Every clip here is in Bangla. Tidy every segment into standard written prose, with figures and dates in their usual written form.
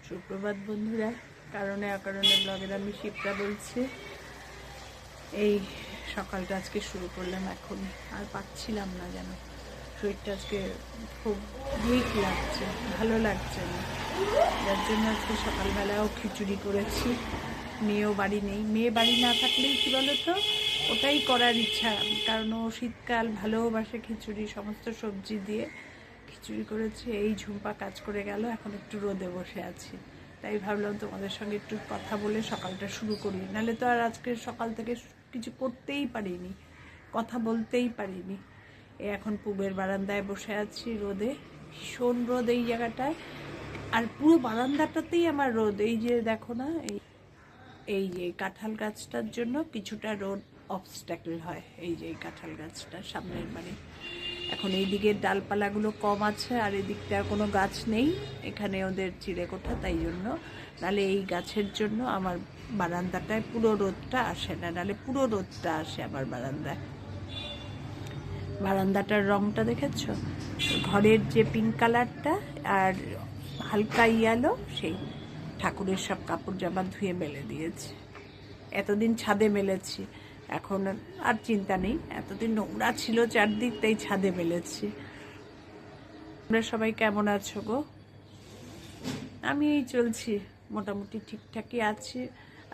সুপ্রভাত বন্ধুরা, কারণে অকারণে ব্লগের আমি শিপ্রা বলছি। এই সকালটা আজকে শুরু করলাম, এখন আর পাচ্ছিলাম না, যেন শরীরটা আজকে খুব উইক লাগছে, ভালো লাগছে না। যার জন্য আজকে সকালবেলাও খিচুড়ি করেছি। মেয়েও বাড়ি নেই, মেয়ে বাড়ি না থাকলেই কী বলো তো, ওটাই করার ইচ্ছা, কারণ ও শীতকাল ভালোবাসে খিচুড়ি, সমস্ত সবজি দিয়ে খিচুড়ি করেছি। এই ঝুম্পা কাজ করে গেল, এখন একটু রোদে বসে আছি, তাই ভাবলাম তোমাদের সঙ্গে একটু কথা বলে সকালটা শুরু করি। নাহলে তো আর আজকে সকাল থেকে কিছু করতেই পারিনি, কথা বলতেই পারিনি। এখন পুবের বারান্দায় বসে আছি রোদে, ভীষণ রোদ এই জায়গাটায়, আর পুরো বারান্দাটাতেই আমার রোদ। এই যে দেখো না, এই যে কাঁঠাল গাছটার জন্য কিছুটা রোদ অবস্ট্যাকল হয়। এই যে এই কাঁঠাল গাছটা সামনের বাড়ি, এখন এই দিকের ডালপালাগুলো কম আছে, আর এদিকটা কোনো গাছ নেই, এখানে ওদের চিড়েকোঠা, তাই জন্য। নাহলে এই গাছের জন্য আমার বারান্দাটায় পুরো রোদটা আসে না, নাহলে পুরো রোদটা আসে আমার বারান্দায়। বারান্দাটার রঙটা দেখেছো, ঘরের যে পিঙ্ক কালারটা আর হালকা ইয়ালো, সেই ঠাকুরের সব কাপড় জামা ধুয়ে মেলে দিয়েছি। এতদিন ছাদে মেলেছি, এখন আর চিন্তা নেই, এতদিন নোংরা ছিল চারদিক, তাই ছাদে মেলেছি। তোমরা সবাই কেমন আছো গো? আমি এই চলছি, মোটামুটি ঠিকঠাকই আছি।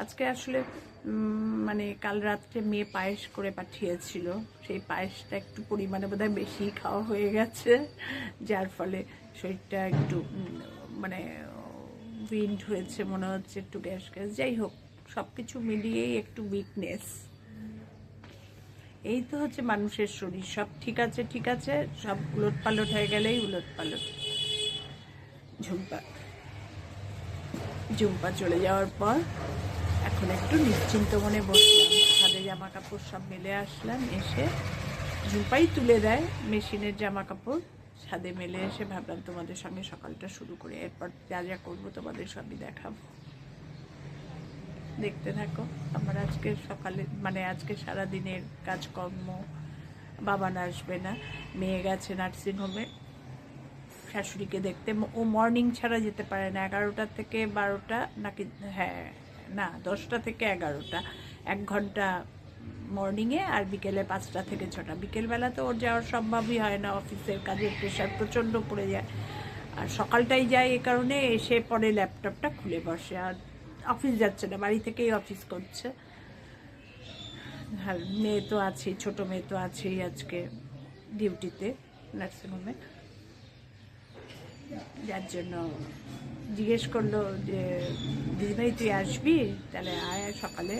আজকে আসলে মানে কাল রাত্রে মেয়ে পায়েস করে পাঠিয়েছিল, সেই পায়েসটা একটু পরিমাণে বোধহয় বেশি খাওয়া হয়ে গেছে, যার ফলে শরীরটা একটু মানে উইন্ড হয়েছে মনে হচ্ছে, একটু গ্যাস গ্যাস। যাই হোক, সব কিছু মিলিয়েই একটু উইকনেস। এই তো হচ্ছে মানুষের শরীর, সব ঠিক আছে ঠিক আছে, সব উলট পালট হয়ে গেলেই উলট পালট। ঝুম্পা চলে যাওয়ার পর এখন একটু নিশ্চিন্ত মনে বসলাম, ছাদে জামা কাপড় সব মেলে আসলাম, এসে ঝুম্পাই তুলে দেয় মেশিনের জামা কাপড়, ছাদে মেলে এসে ভাবলাম তোমাদের সঙ্গে সকালটা শুরু করে, এরপর যা যা করবো তোমাদের সবই দেখাবো, দেখতে থাকো। আমার আজকে সকালে মানে আজকে সারাদিনের কাজকর্ম। বাবান আসবে না, মেয়ে গেছে নার্সিংহোমে শাশুড়িকে দেখতে। ও মর্নিং ছাড়া যেতে পারে না, 11টা থেকে 12টা নাকি, হ্যাঁ না 10টা থেকে 11টা, 1 ঘন্টা মর্নিংয়ে, আর বিকেলে 5টা থেকে 6টা। বিকেলবেলা তো ওর যাওয়ার সম্ভবই হয় না, অফিসের কাজের প্রেশার প্রচণ্ড পড়ে যায়। আর সকালটাই যায়, এ কারণে এসে পরে ল্যাপটপটা খুলে বসে, আর অফিস যাচ্ছে না, বাড়ি থেকেই অফিস করছে। আর মেয়ে তো আছেই, ছোটো মেয়ে তো আছেই আজকে ডিউটিতে নার্সিংহোমে, যার জন্য জিজ্ঞেস করলো যে দিদিভাই তুই আসবি, তাহলে আয় সকালে,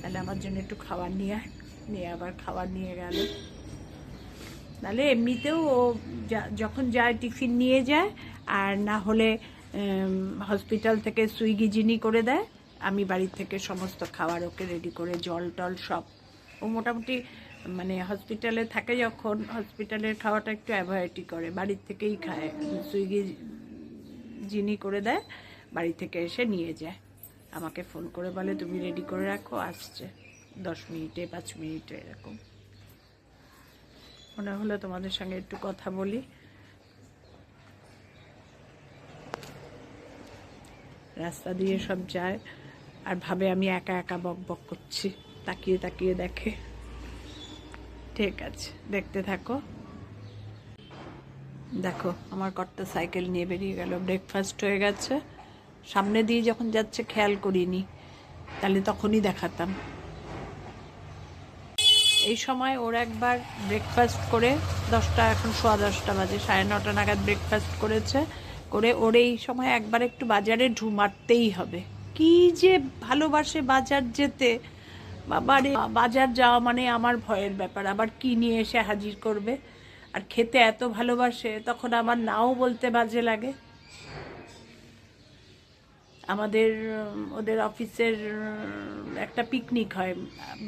তাহলে আমার জন্য একটু খাবার নিয়ে আয়। নিয়ে আবার খাবার নিয়ে গেল। তাহলে এমনিতেও ও যখন যায় টিফিন নিয়ে যায়, আর না হলে হসপিটাল থেকে সুইগি যিনি করে দেয়, আমি বাড়ির থেকে সমস্ত খাবার ওকে রেডি করে, জল টল সব। ও মোটামুটি মানে হসপিটালে থাকে যখন, হসপিটালের খাওয়াটা একটু অ্যাভয়েডই করে, বাড়ির থেকেই খায়। সুইগি যিনি করে দেয়, বাড়ি থেকে এসে নিয়ে যায়, আমাকে ফোন করে বলে তুমি রেডি করে রাখো, আসছে 10 মিনিটে 5 মিনিটে এরকম। মনে হলো তোমাদের সঙ্গে একটু কথা বলি। রাস্তা দিয়ে সব যায় আর ভাবে আমি একা একা বক বক করছি, তাকিয়ে তাকিয়ে দেখে। ঠিক আছে, দেখতে থাকো। দেখো আমার কর্তা সাইকেল নিয়ে বেরিয়ে গেল, ব্রেকফাস্ট হয়ে গেছে। সামনে দিয়ে যখন যাচ্ছে খেয়াল করিনি, তাহলে তখনই দেখাতাম। এই সময় ওর একবার ব্রেকফাস্ট করে, 10টা, এখন 10:15 বাজে, 9:30 নাগাদ ব্রেকফাস্ট করেছে, করে ওর এই সময় একবার একটু বাজারে ঢু মারতেই হবে। কি যে ভালোবাসে বাজার যেতে, বাবারে, বাজার যাওয়া মানে আমার ভয়ের ব্যাপার, আবার কি নিয়ে এসে হাজির করবে। আর খেতে এত ভালোবাসে, তখন আমার নাও বলতে বাজে লাগে। আমাদের ওদের অফিসের একটা পিকনিক হয়,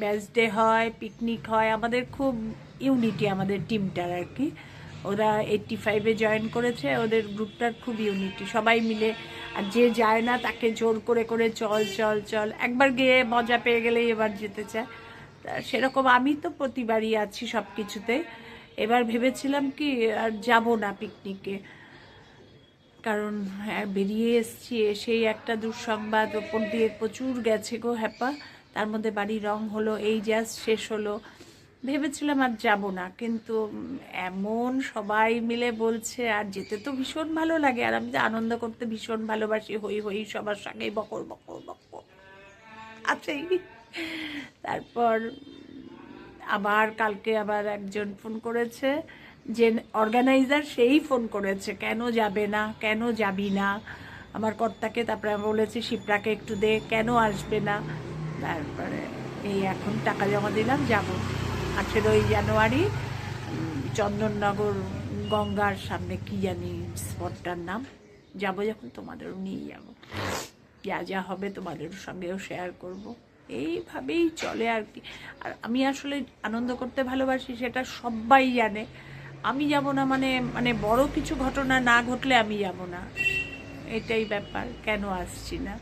ব্যাচ ডে হয়, পিকনিক হয়, আমাদের খুব ইউনিটি আমাদের টিমটার আর কি। ওরা 85-এ জয়েন করেছে, ওদের গ্রুপটার খুব ইউনিটি, সবাই মিলে। আর যে যায় না তাকে জোর করে করে চল চল চল, একবার গিয়ে মজা পেয়ে গেলেই এবার যেতে চায়। তা সেরকম আমি তো প্রতিবারই আছি সব কিছুতে। এবার ভেবেছিলাম কি আর যাব না পিকনিকে, কারণ বেরিয়ে এসছি, এসেই একটা দুঃসংবাদ ওপর দিয়ে প্রচুর গেছে গো হ্যাপা। তার মধ্যে বাড়ির রং হলো, এই জাস্ট শেষ হলো। ভেবেছিলাম আর যাব না, কিন্তু এমন সবাই মিলে বলছে, আর যেতে তো ভীষণ ভালো লাগে, আর আমি তো আনন্দ করতে ভীষণ ভালোবাসি, হই হই সবার সঙ্গে বকর বকর বকর আছেই। তারপর আবার কালকে আবার একজন ফোন করেছে, যে অর্গানাইজার, সেই ফোন করেছে, কেন যাবে না, কেন যাবি না আমার কর্তাকে। তারপরে আমি বলেছি শিপ্রাকে একটু দে, কেন আসবে না। তারপরে এই এখন টাকা জমা দিলাম, যাব 18ই জানুয়ারি চন্দননগর গঙ্গার সামনে, কি জানি স্পটটার নাম, যাবো যখন তোমাদেরও নিয়ে যাব, যা যা হবে তোমাদের সঙ্গেও শেয়ার করব। এইভাবেই চলে আর কি। আর আমি আসলে আনন্দ করতে ভালোবাসি, সেটা সবাই জানে। আমি যাব না মানে মানে বড় কিছু ঘটনা না ঘটলে আমি যাব না, এটাই ব্যাপার। কেন আসছি না,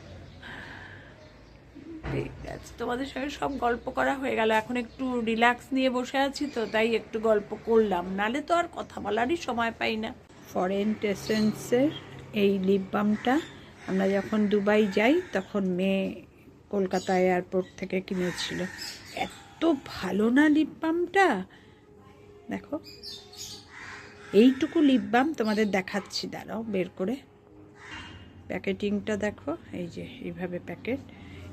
ঠিক আছে। তোমাদের সঙ্গে সব গল্প করা হয়ে গেল, এখন একটু রিল্যাক্স নিয়ে বসে আছি, তো তাই একটু গল্প করলাম, নালে তো আর কথা বলারই সময় পাই না। ফরেন এসেন্সের এই লিপ বামটা আমরা যখন দুবাই যাই তখন মেয়ে কলকাতা এয়ারপোর্ট থেকে কিনেছিল। এত ভালো না লিপ বামটা, দেখো এইটুকু লিপ বাম তোমাদের দেখাচ্ছি, দাঁড়াও বের করে। প্যাকেটিংটা দেখো, এই যে এইভাবে প্যাকেট,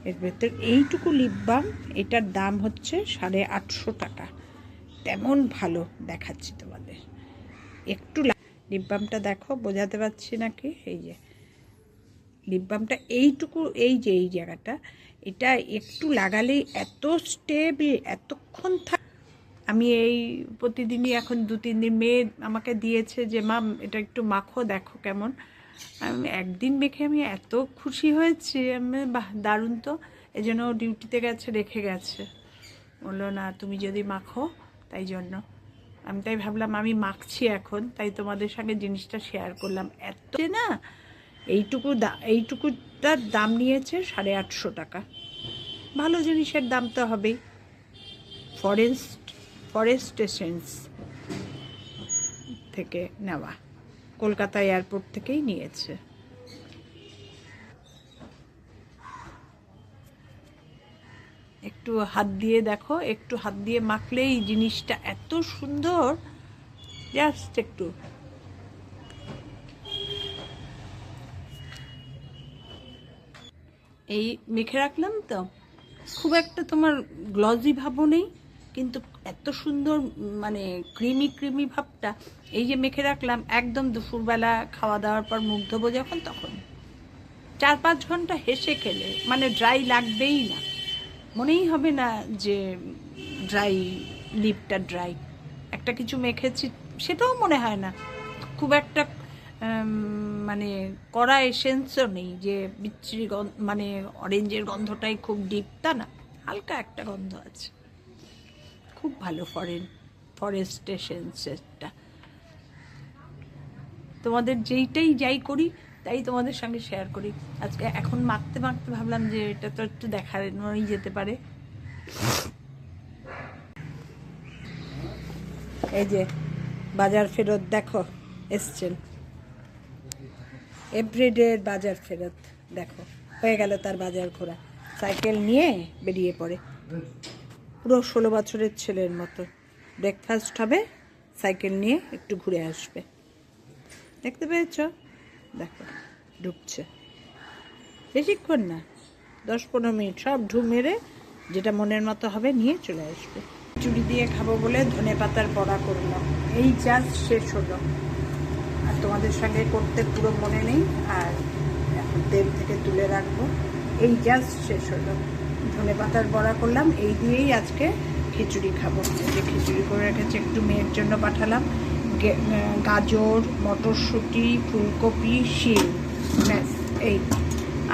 এর ভেতর এইটুকু লিপ বাম, এটার দাম হচ্ছে 850 টাকা। তেমন ভালো দেখাচ্ছি তোমাদের। একটু লিপ বামটা দেখো, বোঝাতে পারছি নাকি, এই যে লিপ বামটা এইটুকু, এই যে এই জায়গাটা, এটা একটু লাগালেই এত স্টেবল, এতক্ষণ আমি এই প্রতিদিনই এখন 2-3 দিন, মেয়ে আমাকে দিয়েছে যে মা এটা একটু মাখো, দেখো কেমন। আমি একদিন মেখে আমি এত খুশি হয়েছি, আমি বাহ দারুণ তো। এই জন্য ডিউটিতে গেছে, রেখে গেছে, বললো না তুমি যদি মাখো, তাই জন্য আমি তাই ভাবলাম আমি মাখছি এখন, তাই তোমাদের সঙ্গে জিনিসটা শেয়ার করলাম। এত না, এইটুকুটার দাম নিয়েছে 850 টাকা। ভালো জিনিসের দাম তো হবেই। ফরেস্ট এসেন্স থেকে নেওয়া, কলকাতা এয়ারপোর্ট থেকেই নিয়েছে। একটু হাত দিয়ে দেখো, একটু হাত দিয়ে মাখলেই জিনিসটা এত সুন্দর, জাস্ট একটু। এই মেখে রাখলাম তো, খুব একটা তোমার গ্লজি ভাবও নেই, কিন্তু এত সুন্দর মানে ক্রিমি ভাবটা। এই যে মেখে রাখলাম, একদম দুপুরবেলা খাওয়া দাওয়ার পর মুখ ধোবো যখন, তখন 4-5 ঘন্টা হেসে খেলে মানে ড্রাই লাগবেই না, মনেই হবে না যে ড্রাই, লিপটা ড্রাই। একটা কিছু মেখেছি সেটাও মনে হয় না খুব একটা মানে কড়া এসেন্সও নেই, যে বিচ্ছিরি মানে অরেঞ্জের গন্ধটাই খুব ডিপ, তা না, হালকা একটা গন্ধ আছে। খুব ভালো ফরেস্ট এসেন্সেরটা। তোমাদের যাই করি তাই তোমাদের সঙ্গে শেয়ার করি। আজকে এখন মাখতে ভাবলাম যে এটা তো একটু দেখানোই যেতে পারে। এই যে বাজার ফেরত দেখো এসছেন, এভরিডের বাজার ফেরত দেখো, হয়ে গেল তার বাজার ঘোরা। সাইকেল নিয়ে বেরিয়ে পড়ে, পুরো 16 বছরের ছেলের মতো। ব্রেকফাস্ট হবে, সাইকেল নিয়ে একটু ঘুরে আসবে। দেখতে পেয়েছ, দেখো ঢুকছে, বেশিক্ষণ না, 10-15 মিনিট, সব ঢু মেরে যেটা মনের মতো হবে নিয়ে চলে আসবে। চুড়ি দিয়ে খাবো বলে ধনেপাতার বড়া করলাম, এই জাস্ট শেষ হলো। আর তোমাদের সঙ্গে করতে পুরো মনে নেই, আর এখন তেল থেকে তুলে রাখবো। এই জাস্ট শেষ হলো, ধনেপাতার বড়া করলাম, এই দিয়েই আজকে খিচুড়ি খাবো। যে খিচুড়ি করে রেখেছি, একটু মেয়ের জন্য পাঠালাম, গাজর, মটরশুঁটি, ফুলকপি, শিম, ব্যাস। এই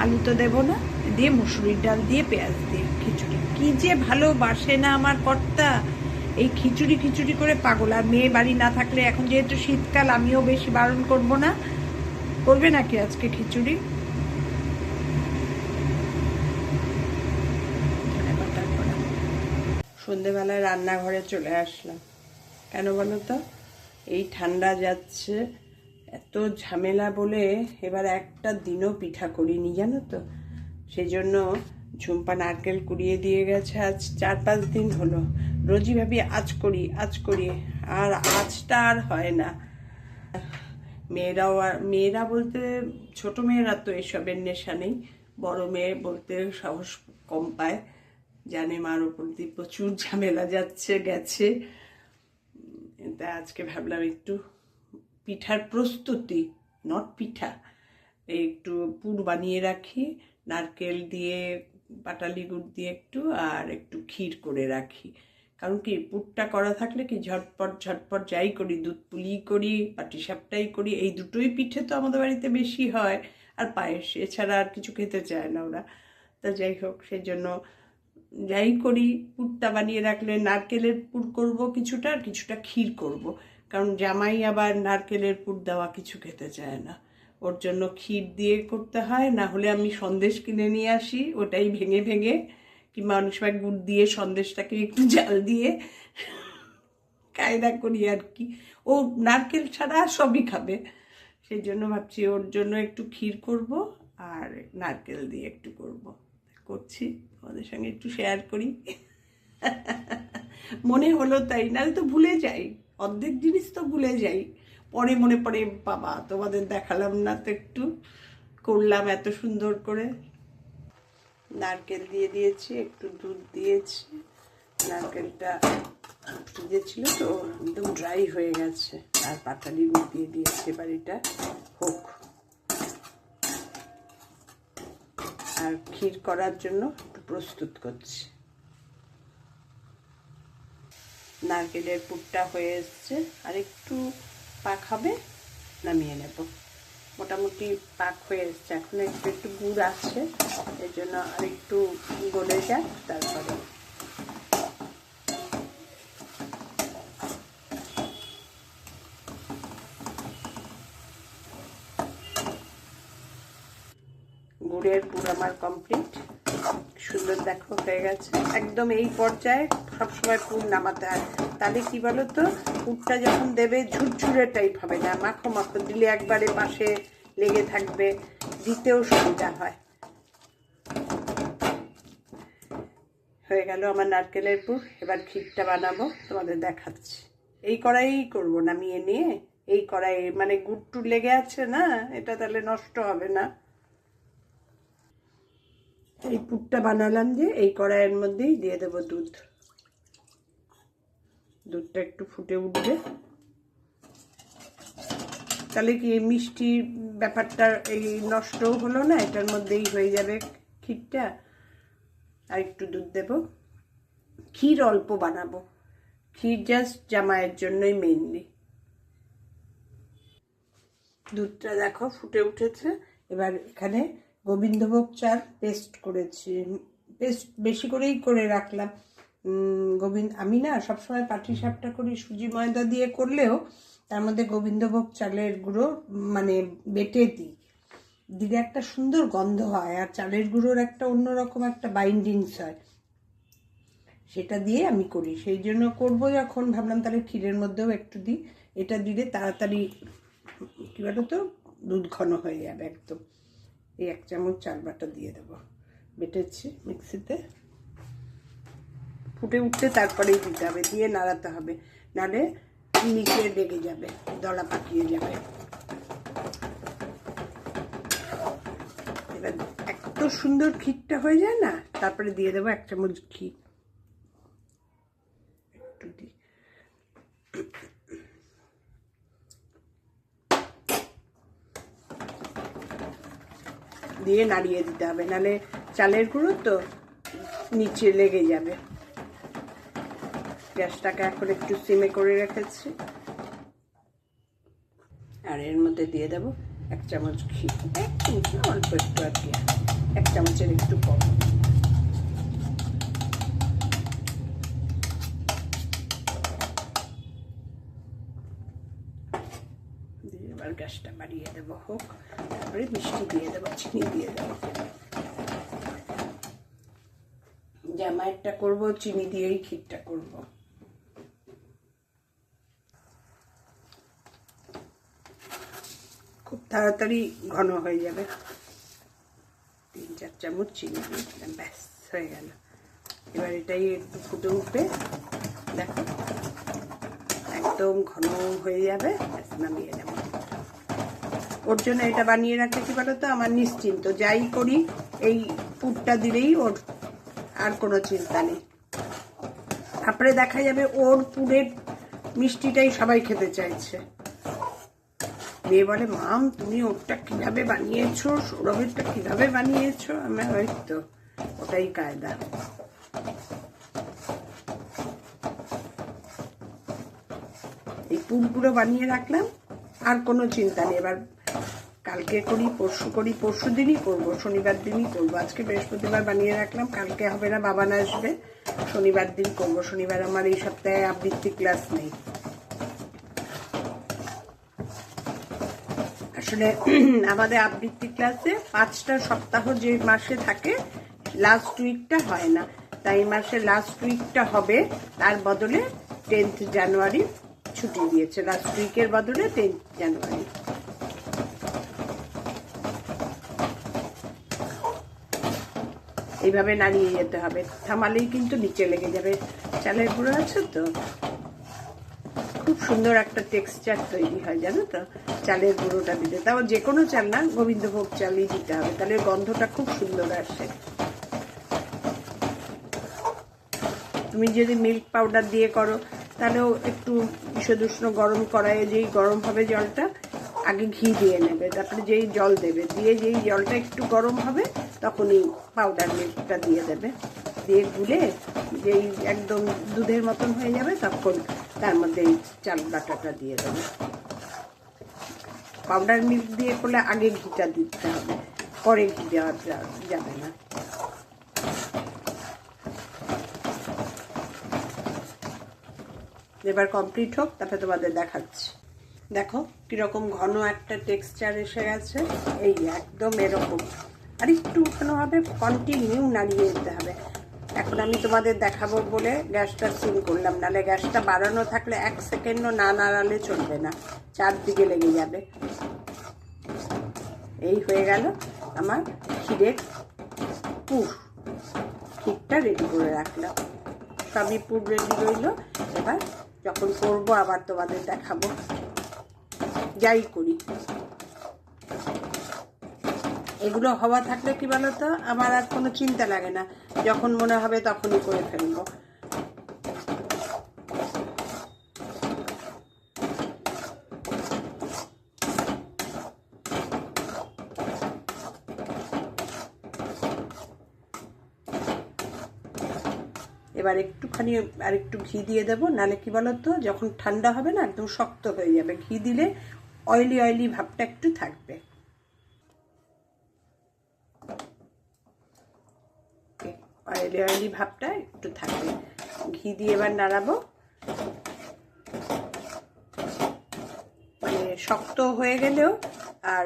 আলু তো দেবো না, দিয়ে মুসুরির ডাল দিয়ে পেঁয়াজ দিয়ে খিচুড়ি। কি যে ভালোবাসে না আমার কর্তা, এই খিচুড়ি করে পাগল। আর মেয়ে বাড়ি না থাকলে, এখন যেহেতু শীতকাল, আমিও বেশি বারণ করবো না। করবে নাকি আজকে খিচুড়ি? সন্ধেবেলায় রান্নাঘরে চলে আসলাম, কেন বলো তো? এই ঠান্ডা যাচ্ছে, এত ঝামেলা বলে এবার একটা দিনও পিঠা করিনি, জানো তো। সেই জন্য ঝুম্পা নারকেল কুড়িয়ে দিয়ে গেছে, আজ 4-5 দিন হলো। রোজই ভাবি আজ করি আজ করি, আর আজটা আর হয় না। মেয়েরা বলতে ছোট মেয়েরা তো এসবের নেশা নেই, বড় মেয়ে বলতে সাহস কম পায়, জানে মার ওপর দিয়ে প্রচুর ঝামেলা গেছে। তা আজকে ভাবলাম একটু পিঠার প্রস্তুতি, নট পিঠা, একটু পুর বানিয়ে রাখি, নারকেল দিয়ে পাটালি গুড় দিয়ে একটু, আর একটু ক্ষীর করে রাখি। কারণ কি পুরটা করা থাকলে কি ঝটপট যাই করি, দুধ পুলি করি, পাটিসাপটাই করি, এই দুটোই পিঠে তো আমাদের বাড়িতে বেশি হয়, আর পায়েস, এছাড়া আর কিছু খেতে চায় না ওরা। তা যাই হোক, সেই জন্য যাই করি পুরটা বানিয়ে রাখলে, নারকেলের পুর করব কিছুটা, আর কিছুটা ক্ষীর করব। কারণ জামাই আবার নারকেলের পুর দেওয়া কিছু খেতে চায় না, ওর জন্য ক্ষীর দিয়ে করতে হয়। না হলে আমি সন্দেশ কিনে নিয়ে আসি, ওটাই ভেঙে ভেঙে, কিংবা অনেক সময় গুড় দিয়ে সন্দেশটাকে একটু জাল দিয়ে কায়দা করি আর কি। ও নারকেল ছাড়া সবই খাবে, সেই জন্য ভাবছি ওর জন্য একটু ক্ষীর করব আর নারকেল দিয়ে একটু করছি, তোমাদের সঙ্গে একটু শেয়ার করি। মনে হলো তাই, নাহলে তো ভুলে যাই, অর্ধেক জিনিস তো ভুলে যাই, পরে মনে পড়ে বাবা তোমাদের দেখালাম না তো, একটু করলাম এত সুন্দর করে। নারকেল দিয়ে দিয়েছি, একটু দুধ দিয়েছি, নারকেলটা ফ্রিজে ছিল তো একদম ড্রাই হয়ে গেছে, আর পাটালি গুড় দিয়ে দিয়েছি। এবার এটা হোক। আর ক্ষীর করার জন্য একটু প্রস্তুত করছি। নারকেলের পুরটা হয়ে এসছে, আর একটু পাক হবে, নামিয়ে নেব। মোটামুটি পাক হয়ে এসছে, এখন একটু গুড় আছে, এর জন্য আর একটু গলে যাক তারপরে। গুড়ের পুর আমার কমপ্লিট, সুন্দর দেখো হয়ে গেছে একদম। এই পর্যায়ে সবসময় পুর নামাতে হয়, তাহলে কি বলো তো, পুরটা যখন দেবে ঝুরঝুরে টাইপ হবে না, মাখো মাখো দিলে একবারে পাশে লেগে থাকবে, দিতেও সুবিধা হয়। হয়ে গেল আমার নারকেলের পুর, এবার ক্ষীরটা বানাবো, তোমাদের দেখাচ্ছি। এই কড়াইয়েই করবো, নামিয়ে নিয়ে এই কড়াইয়ে, মানে গুড় টুর লেগে আছে না, এটা তাহলে নষ্ট হবে না। এই পুরটা বানালাম যে এই কড়াইয়ের মধ্যেই দিয়ে দেবো দুধ। দুধটা একটু ফুটে উঠবে, তাহলে কি মিষ্টির ব্যাপারটা এই নষ্টও হলো না, এটার মধ্যেই হয়ে যাবে ক্ষীরটা। আর একটু দুধ দেব। ক্ষীর অল্প বানাবো, ক্ষীর জাস্ট জামাইয়ের জন্যই মেইনলি। দুধটা দেখো ফুটে উঠেছে। এবার এখানে গোবিন্দভোগ চাল পেস্ট করেছি, পেস্ট বেশি করেই করে রাখলাম। আমি না সবসময় পাটিসাপটা করি সুজি ময়দা দিয়ে, করলেও তার মধ্যে গোবিন্দভোগ চালের গুঁড়ো মানে বেটে দিলে একটা সুন্দর গন্ধ হয়, আর চালের গুঁড়োর একটা অন্যরকম একটা বাইন্ডিংস হয়, সেটা দিয়ে আমি করি। সেই জন্য করবো যখন ভাবলাম তাহলে ক্ষীরের মধ্যেও একটু দিই, এটা দিলে তাড়াতাড়ি কী বলো তো দুধ ঘন হয়ে যাবে একদম। এই 1 চামচ চাল বাটা দিয়ে দেবো, বেটেছি মিক্সিতে। ফুটে উঠতে তারপরেই দিতে হবে, দিয়ে নাড়াতে হবে, নাহলে নিচে লেগে যাবে, দলা পাকিয়ে যাবে। এবার এত সুন্দর ক্ষীরটা হয়ে যায় না, তারপরে দিয়ে দেবো 1 চামচ ঘি, একটু দিই। দিয়ে নাড়িয়ে দিতে হবে, নাহলে চালের গুঁড়ো তো নিচে লেগে যাবে। গ্যাসটাকে এখন একটু সিমে করে রেখেছি, আর এর মধ্যে দিয়ে দেবো 1 চামচ ঘি, 1 চামচ না, অল্প একটু আর কি, 1 চামচের একটু কম। দিয়ে এবার গ্যাসটা বাড়িয়ে দেবো, হোক। তারপরে মিষ্টি দিয়ে দেবো, চিনি দিয়ে দেবো। জামাইয়েরটা করবো চিনি দিয়েই, ক্ষীরটা করবো। তাড়াতাড়ি ঘন হয়ে যাবে। 3-4 চামচ চিনি দিয়ে দিলাম, ব্যাস হয়ে গেল। এবার এটাই একটু ফুটে উঠবে, দেখো একদম ঘন হয়ে যাবে, ব্যাস নামিয়ে নেব। ওর জন্য এটা বানিয়ে রাখতে কি বলো তো, আমার নিশ্চিন্ত, যাই করি এই পুরটা দিলেই ওর আর কোনো চিন্তা নেই। তারপরে দেখা যাবে ওর পুরের মিষ্টিটাই সবাই খেতে চাইছে। মেয়ে বলে, মাম তুমি ওরটা কিভাবে বানিয়েছো, সৌরভেরটা কিভাবে বানিয়েছো? আমি ওই তো ওটাই কায়দা। এই পুরগুলো বানিয়ে রাখলাম, আর কোনো চিন্তা নেই। এবার কালকে করি, পরশু করি, পরশু দিনই করবো, শনিবার দিনই করবো। আজকে বৃহস্পতিবার বানিয়ে রাখলাম, কালকে হবে না, বাবান আসবে, শনিবার দিন করবো। শনিবার আমার এই সপ্তাহে আবৃত্তি ক্লাস নেই। আসলে আমাদের আবৃত্তি ক্লাসে 5টা সপ্তাহ যে মাসে থাকে, লাস্ট উইকটা হয় না, তাই মাসে লাস্ট উইকটা হবে। তার বদলে 10th জানুয়ারি ছুটি দিয়েছে, লাস্ট উইকের বদলে 10th জানুয়ারি। এইভাবে নাড়িয়ে যেতে হবে, থামালেই কিন্তু নিচে লেগে যাবে। চালের গুঁড়ো আছে তো, খুব সুন্দর একটা টেক্সচার তৈরি হয় জানো তো চালের গুঁড়োটা দিতে। তাও যে কোনো চাল না, গোবিন্দভোগ চালই দিতে হবে, তাহলে গন্ধটা খুব সুন্দর আসে। তুমি যদি মিল্ক পাউডার দিয়ে করো তাহলেও একটু বিশুদ্ধ গরম কড়াইয়ে যেই গরম হবে জলটা, আগে ঘি দিয়ে নেবে, তারপরে যেই জল দেবে, দিয়ে যেই জলটা একটু গরম হবে তখনই পাউডার মিল্কটা দিয়ে দেবে, দিয়ে গুলে যেই একদম দুধের মতন হয়ে যাবে তখন তার মধ্যে এই চাল বাটাটা দিয়ে দেবে। পাউডার মিল্ক দিয়ে করলে আগে ঘিটা দিতে হবে, পরে ঘি দেওয়া যাবে না। এবার কমপ্লিট হোক, তারপরে তোমাদের দেখাচ্ছি। দেখো কিরকম ঘন একটা টেক্সচার এসে গেছে, এই একদম এরকম। আর একটু উঠানো হবে, কন্টিনিউ নাড়িয়ে দিতে হবে। এখন আমি তোমাদের দেখাবো বলে গ্যাসটা সিম করলাম, নাহলে গ্যাসটা বাড়ানো থাকলে 1 সেকেন্ডও না নাড়ালে চলবে না, চারদিকে লেগে যাবে। এই হয়ে গেল আমার ক্ষীরের পুর। ক্ষীরটা রেডি করে রাখলাম, সবই পুর রেডি রইল। এবার যখন করবো আবার তোমাদের দেখাবো, যাই করি। এগুলো হওয়া থাকলে কি বলতো, আমার আর কোনো চিন্তা লাগে না, যখন মনে হবে তখনই করে ফেলবো। এবার একটুখানি আর একটু ঘি দিয়ে দেবো, নাহলে কি বলতো যখন ঠান্ডা হবে না একদম শক্ত হয়ে যাবে। ঘি দিলে অয়েলি অয়েলি ভাবটা একটু থাকবে। অয়েলি অয়েলি ভাবটা একটু থাকবে, ঘি দিয়ে এবার নাড়াবো। মানে শক্ত হয়ে গেলেও আর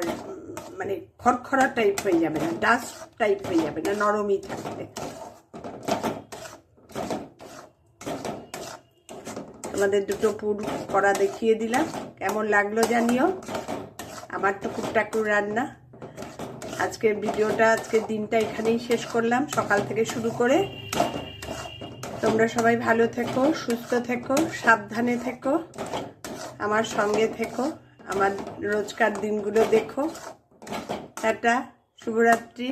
মানে খড়খড়া টাইপ হয়ে যাবে না, ডাস্ট টাইপ হয়ে যাবে না, নরমই থাকবে। তোমাদের দুটো পুর করা দেখিয়ে দিলাম, কেমন লাগলো জানিও। আমার টুকুর টাকুর রান্না, আজকের ভিডিওটা, আজকের দিনটা এখানেই শেষ করলাম, সকাল থেকে শুরু করে। তোমরা সবাই ভালো থেকো, সুস্থ থেকো, সাবধানে থেকো, আমার সঙ্গে থেকো, আমার রোজকার দিনগুলো দেখো। টাটা, শুভরাত্রি।